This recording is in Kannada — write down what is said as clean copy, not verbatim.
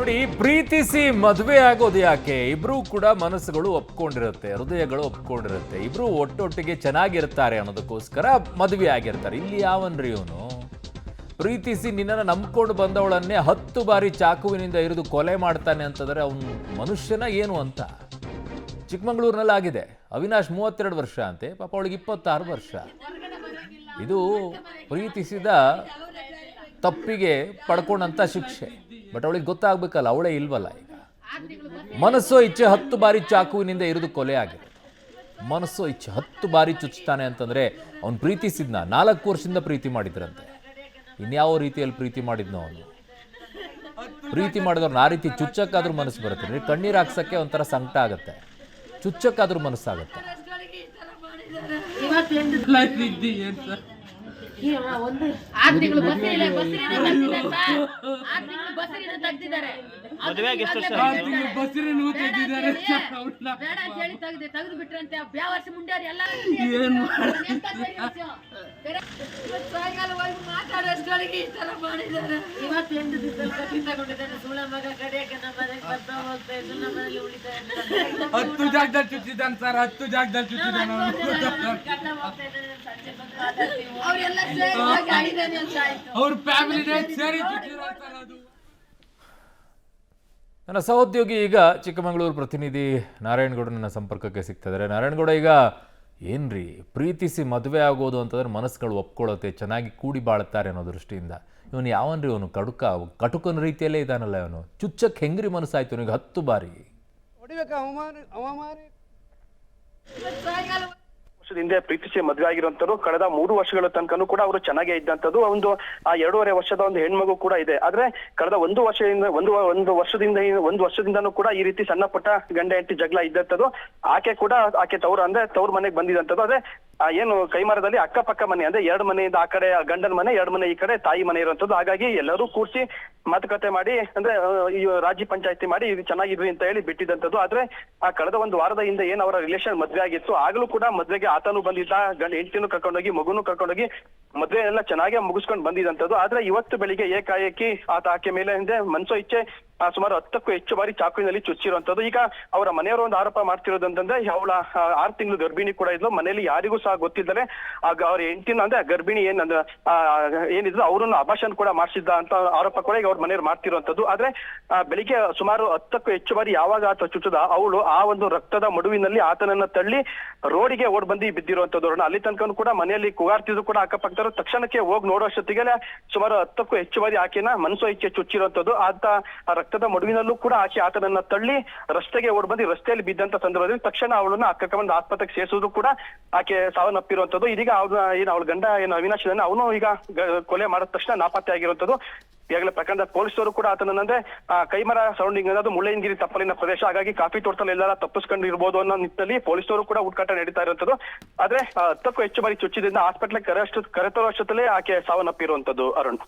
ನೋಡಿ, ಪ್ರೀತಿಸಿ ಮದುವೆ ಆಗೋದು ಯಾಕೆ? ಇಬ್ರು ಕೂಡ ಮನಸ್ಸುಗಳು ಒಪ್ಕೊಂಡಿರುತ್ತೆ, ಹೃದಯಗಳು ಒಪ್ಕೊಂಡಿರುತ್ತೆ, ಇಬ್ರು ಒಟ್ಟೊಟ್ಟಿಗೆ ಚೆನ್ನಾಗಿರ್ತಾರೆ ಅನ್ನೋದಕ್ಕೋಸ್ಕರ ಮದುವೆ ಆಗಿರ್ತಾರೆ. ಇಲ್ಲಿ ಯಾವನ್ರಿ ಇವನು? ಪ್ರೀತಿಸಿ ನಿನ್ನನ್ನು ನಂಬ್ಕೊಂಡು ಬಂದವಳನ್ನೇ 10 ಬಾರಿ ಚಾಕುವಿನಿಂದ ಇರಿದು ಕೊಲೆ ಮಾಡ್ತಾನೆ ಅಂತಂದ್ರೆ ಅವನು ಮನುಷ್ಯನ ಏನು ಅಂತ. ಚಿಕ್ಕಮಗಳೂರಿನಲ್ಲಿ ಆಗಿದೆ. ಅವಿನಾಶ್ 32 ವರ್ಷ ಅಂತೆ, ಪಾಪ ಅವಳಿಗೆ 26 ವರ್ಷ. ಇದು ಪ್ರೀತಿಸಿದ ತಪ್ಪಿಗೆ ಪಡ್ಕೊಂಡಂತ ಶಿಕ್ಷೆ. ಬಟ್ ಅವಳಿಗೆ ಗೊತ್ತಾಗ್ಬೇಕಲ್ಲ, ಅವಳೇ ಇಲ್ವಲ್ಲ. ಈಗ ಮನಸ್ಸೋ ಇಚ್ಛೆ 10 ಬಾರಿ ಚಾಕುವಿನಿಂದ ಇರಿದು ಕೊಲೆ ಆಗಿದೆ. ಮನಸ್ಸೋ ಇಚ್ಛೆ 10 ಬಾರಿ ಚುಚ್ತಾನೆ ಅಂತಂದ್ರೆ ಅವ್ನು ಪ್ರೀತಿಸಿದ್ನ 4 ವರ್ಷದಿಂದ ಪ್ರೀತಿ ಮಾಡಿದ್ರಂತೆ. ಇನ್ಯಾವ ರೀತಿಯಲ್ಲಿ ಪ್ರೀತಿ ಮಾಡಿದ್ನೋ ಅವನು. ಪ್ರೀತಿ ಮಾಡಿದವ್ರನ್ನ ಆ ರೀತಿ ಚುಚ್ಚಕ್ಕಾದ್ರೂ ಮನಸ್ಸು ಬರುತ್ತೆ. ಕಣ್ಣೀರು ಹಾಕ್ಸಕ್ಕೆ ಒಂಥರ ಸಂಕಟ ಆಗುತ್ತೆ, ಚುಚ್ಚಕ್ಕಾದ್ರೂ ಮನಸ್ಸಾಗುತ್ತೆ. ಹತ್ತು ಜಾಗದಲ್ಲಿ ಚುಚ್ಚಿದ್ದಾನೆ ಸರ್, 10 ಜಾಗದಲ್ಲಿ ಚುಚ್ಚಿದ್ದಾನೆ. ಅವ್ರ ಫ್ಯಾಮಿಲಿನೇ ಸೇರಿ ಚುಚ್ಚಿದ್ದಾರೆ. ಅದು ನನ್ನ ಸಹೋದ್ಯೋಗಿ ಈಗ ಚಿಕ್ಕಮಗಳೂರು ಪ್ರತಿನಿಧಿ ನಾರಾಯಣಗೌಡ ನನ್ನ ಸಂಪರ್ಕಕ್ಕೆ ಸಿಗ್ತಿದ್ದಾರೆ. ನಾರಾಯಣಗೌಡ, ಈಗ ಏನ್ರಿ ಪ್ರೀತಿಸಿ ಮದುವೆ ಆಗೋದು ಅಂತಂದ್ರೆ ಮನಸ್ಸುಗಳು ಒಪ್ಕೊಳ್ಳುತ್ತೆ, ಚೆನ್ನಾಗಿ ಕೂಡಿ ಬಾಳ್ತಾರೆ ಅನ್ನೋ ದೃಷ್ಟಿಯಿಂದ ಇವನು ಯಾವನ್ರಿ? ಅವನು ಕಟುಕನ ರೀತಿಯಲ್ಲೇ ಇದ್ದಾನಲ್ಲ ಇವನು. ಚುಚ್ಚಕ್ಕೆ ಹೆಂಗ್ರಿ ಮನಸ್ಸಾಯ್ತು ಇವನಿಗೆ 10 ಬಾರಿ? ಹಿಂದೆ ಪ್ರೀತಿಸಿ ಮದುವೆ ಆಗಿರುವಂತರು ಕಳೆದ 3 ವರ್ಷಗಳ ತನಕನೂ ಕೂಡ ಅವರು ಚೆನ್ನಾಗೇ ಇದ್ದಂಥದ್ದು. ಒಂದು 2.5 ವರ್ಷದ ಒಂದು ಹೆಣ್ಮಗು ಕೂಡ ಇದೆ. ಆದ್ರೆ ಕಳೆದ ಒಂದು ವರ್ಷದಿಂದನೂ ಕೂಡ ಈ ರೀತಿ ಸಣ್ಣ ಪುಟ್ಟ ಗಂಡ ಹೆಂಡತಿ ಜಗಳ ಇದ್ದಂಥದ್ದು. ಆಕೆ ತವ್ರ ಮನೆಗೆ ಬಂದಿದಂಥದ್ದು. ಅದೇ ಏನು ಕೈಮರದಲ್ಲಿ ಅಕ್ಕಪಕ್ಕ ಮನೆ, ಅಂದ್ರೆ 2 ಮನೆಯಿಂದ ಆ ಕಡೆ ಗಂಡನ ಮನೆ, 2 ಮನೆ ಈ ಕಡೆ ತಾಯಿ ಮನೆ ಇರುವಂತದ್ದು. ಹಾಗಾಗಿ ಎಲ್ಲರೂ ಕೂರ್ಸಿ ಮಾತುಕತೆ ಮಾಡಿ, ಅಂದ್ರೆ ಈ ರಾಜ್ಯ ಪಂಚಾಯತಿ ಮಾಡಿ ಇದು ಚೆನ್ನಾಗಿರ್ರಿ ಅಂತ ಹೇಳಿ ಬಿಟ್ಟಿದ್ದಂಥದ್ದು. ಆದ್ರೆ ಆ ಕಳೆದ 1 ವಾರದ ಹಿಂದೆ ಏನ್ ಅವರ ರಿಲೇಷನ್ ಮದ್ವೆ ಆಗಿತ್ತು, ಆಗ್ಲೂ ಕೂಡ ಮದ್ವೆಗೆ ಆತನು ಬಂದಿದ್ದ, ಹೆಂಡತಿನೂ ಕರ್ಕೊಂಡೋಗಿ ಮಗುನು ಕರ್ಕೊಂಡೋಗಿ ಮದ್ವೆ ಎಲ್ಲ ಚೆನ್ನಾಗಿ ಮುಗಿಸ್ಕೊಂಡು ಬಂದಿದಂಥದ್ದು. ಆದ್ರೆ ಇವತ್ತು ಬೆಳಿಗ್ಗೆ ಏಕಾಏಕಿ ಆಕೆ ಮೇಲೆ ಹಿಂದೆ ಮನ್ಸೋ ಇಚ್ಛೆ ಸುಮಾರು 10ಕ್ಕೂ ಹೆಚ್ಚು ಬಾರಿ ಚಾಕುವಿನಲ್ಲಿ ಚುಚ್ಚಿರುವಂತದ್ದು. ಈಗ ಅವರ ಮನೆಯವರು ಒಂದು ಆರೋಪ ಮಾಡ್ತಿರೋದಂತಂದ್ರೆ ಅವಳ 6 ತಿಂಗಳು ಗರ್ಭಿಣಿ ಕೂಡ ಇದ್ಲು. ಮನೆಯಲ್ಲಿ ಯಾರಿಗೂ ಸಹ ಗೊತ್ತಿದ್ದಾರೆ. ಆಗ ಅವ್ರ ಹೆಂಡತಿನ ಅಂದ್ರೆ ಗರ್ಭಿಣಿ ಏನಿದ್ರು ಅವ್ರನ್ನ ಅಭಾಷಣ ಕೂಡ ಮಾಡಿಸಿದ್ದ ಅಂತ ಆರೋಪ ಕೂಡ ಈಗ ಅವ್ರ ಮನೆಯವ್ರು ಮಾಡ್ತಿರುವಂತದ್ದು. ಆದ್ರೆ ಬೆಳಿಗ್ಗೆ ಸುಮಾರು 10ಕ್ಕೂ ಹೆಚ್ಚು ಬಾರಿ ಯಾವಾಗ ಆತ ಚುಚ್ಚದ, ಅವಳು ಆ ಒಂದು ರಕ್ತದ ಮಡುವಿನಲ್ಲಿ ಆತನನ್ನ ತಳ್ಳಿ ರೋಡಿಗೆ ಓಡ್ ಬಂದು ಬಿದ್ದಿರುವಂತದ್ದು. ಅಲ್ಲಿ ತನಕ ಕೂಡ ಮನೆಯಲ್ಲಿ ಕೂಗಾಡ್ತಿದ್ರು ಕೂಡ ಅಕ್ಕಪಕ್ಕದವರು ತಕ್ಷಣಕ್ಕೆ ಹೋಗಿ ನೋಡೋಷ್ಟೊತ್ತಿಗೆ ಸುಮಾರು 10ಕ್ಕೂ ಹೆಚ್ಚು ಬಾರಿ ಆಕೆನ ಮನಸೋ ಇಚ್ಛೆ ಚುಚ್ಚಿರುವಂತದ್ದು. ಆತ ರಕ್ತದ ಮಡುವಿನಲ್ಲೂ ಕೂಡ ಆತನನ್ನ ತಳ್ಳಿ ರಸ್ತೆಗೆ ಓಡ್ ಬಂದು ರಸ್ತೆಯಲ್ಲಿ ಬಿದ್ದಂತ ಸಂದರ್ಭದಲ್ಲಿ ತಕ್ಷಣ ಅವಳನ್ನ ಕರ್ಕೊಂಡ್ ಆಸ್ಪತ್ರೆಗೆ ಸೇರಿಸುವುದು ಕೂಡ ಆಕೆ ಸಾವನ್ನಪ್ಪಿರುವಂತದ್ದು. ಇದೀಗ ಅವಳ ಗಂಡ ಏನು ಅವಿನಾಶ್ ಇದ್ದಾನೆ, ಅವನು ಈಗ ಕೊಲೆ ಮಾಡಿದ ತಕ್ಷಣ ನಾಪತ್ತೆ ಆಗಿರುವಂತದ್ದು. ಈಗಾಗಲೇ ಪ್ರಕರಣದ ಪೊಲೀಸರು ಕೂಡ ಆತನಂದ್ರೆ ಕೈಮರ ಸರೌಂಡಿಂಗ್ ಅನ್ನೋದು ಮುಳ್ಳಯ್ಯನಗಿರಿ ತಪ್ಪಲಿನ ಪ್ರದೇಶ, ಹಾಗಾಗಿ ಕಾಫಿ ತೋಟದಲ್ಲಿ ಎಲ್ಲರ ತಪ್ಪಿಸ್ಕೊಂಡು ಇರ್ಬೋದು ಅನ್ನೋ ನಿಟ್ಟಿನಲ್ಲಿ ಪೊಲೀಸರು ಕೂಡ ಹುಡುಕಾಟ ನಡೀತಾ ಇರುವಂತದ್ದು. ಆದ್ರೆ 10ಕ್ಕೂ ಹೆಚ್ಚು ಬಾರಿ ಚುಚ್ಚಿದ್ರಿಂದ ಹಾಸ್ಪಿಟ್ಲಿಗೆ ಕರೆತರುವಷ್ಟಲ್ಲೇ ಆಕೆ ಸಾವನ್ನಪ್ಪಿರುವಂತದ್ದು. ಅರುಣ್.